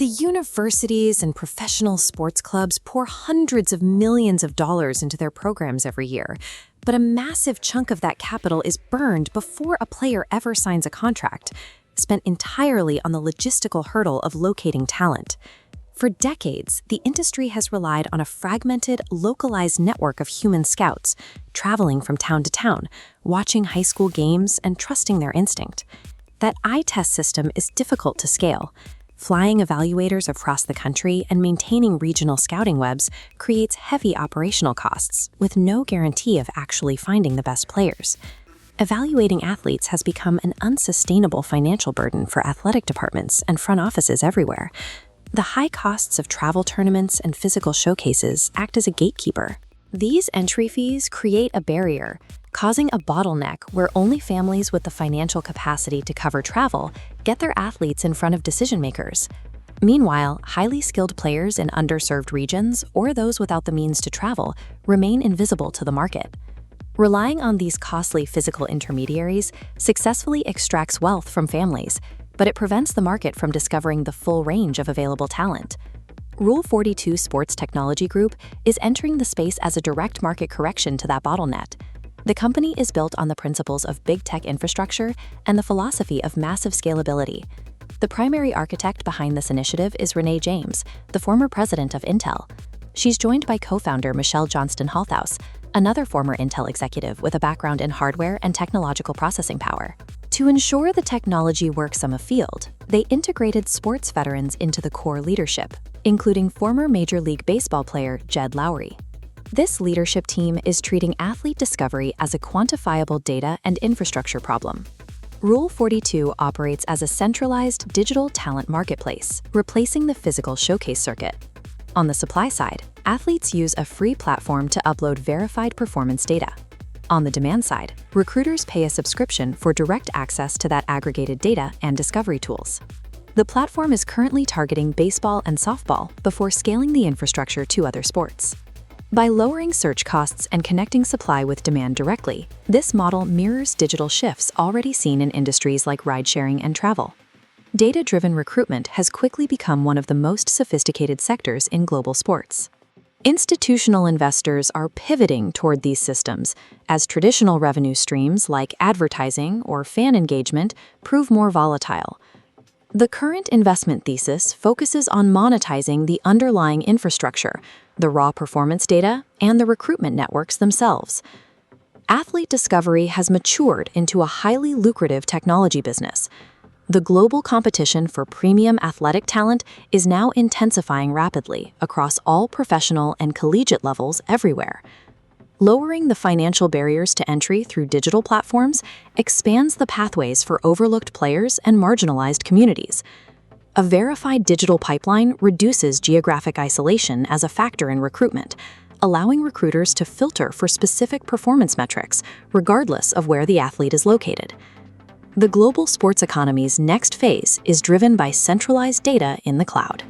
The universities and professional sports clubs pour hundreds of millions of dollars into their programs every year, but a massive chunk of that capital is burned before a player ever signs a contract, spent entirely on the logistical hurdle of locating talent. For decades, the industry has relied on a fragmented, localized network of human scouts, traveling from town to town, watching high school games, and trusting their instinct. That eye test system is difficult to scale. Flying evaluators across the country and maintaining regional scouting webs creates heavy operational costs, with no guarantee of actually finding the best players. Evaluating athletes has become an unsustainable financial burden for athletic departments and front offices everywhere. The high costs of travel tournaments and physical showcases act as a gatekeeper. These entry fees create a barrier, causing a bottleneck where only families with the financial capacity to cover travel get their athletes in front of decision-makers. Meanwhile, highly skilled players in underserved regions or those without the means to travel remain invisible to the market. Relying on these costly physical intermediaries successfully extracts wealth from families, but it prevents the market from discovering the full range of available talent. Rule42 Sports Technology Group is entering the space as a direct market correction to that bottleneck. The company is built on the principles of big tech infrastructure and the philosophy of massive scalability. The primary architect behind this initiative is Renée James, the former president of Intel. She's joined by co-founder Michelle Johnston-Halthaus, another former Intel executive with a background in hardware and technological processing power. To ensure the technology works on the field, they integrated sports veterans into the core leadership, including former Major League Baseball player Jed Lowry. This leadership team is treating athlete discovery as a quantifiable data and infrastructure problem. Rule42 operates as a centralized digital talent marketplace, replacing the physical showcase circuit. On the supply side, athletes use a free platform to upload verified performance data. On the demand side, recruiters pay a subscription for direct access to that aggregated data and discovery tools. The platform is currently targeting baseball and softball before scaling the infrastructure to other sports. By lowering search costs and connecting supply with demand directly, this model mirrors digital shifts already seen in industries like ride-sharing and travel. Data-driven recruitment has quickly become one of the most sophisticated sectors in global sports. Institutional investors are pivoting toward these systems as traditional revenue streams like advertising or fan engagement prove more volatile. The current investment thesis focuses on monetizing the underlying infrastructure, the raw performance data, and the recruitment networks themselves. Athlete discovery has matured into a highly lucrative technology business. The global competition for premium athletic talent is now intensifying rapidly across all professional and collegiate levels everywhere. Lowering the financial barriers to entry through digital platforms expands the pathways for overlooked players and marginalized communities. A verified digital pipeline reduces geographic isolation as a factor in recruitment, allowing recruiters to filter for specific performance metrics, regardless of where the athlete is located. The global sports economy's next phase is driven by centralized data in the cloud.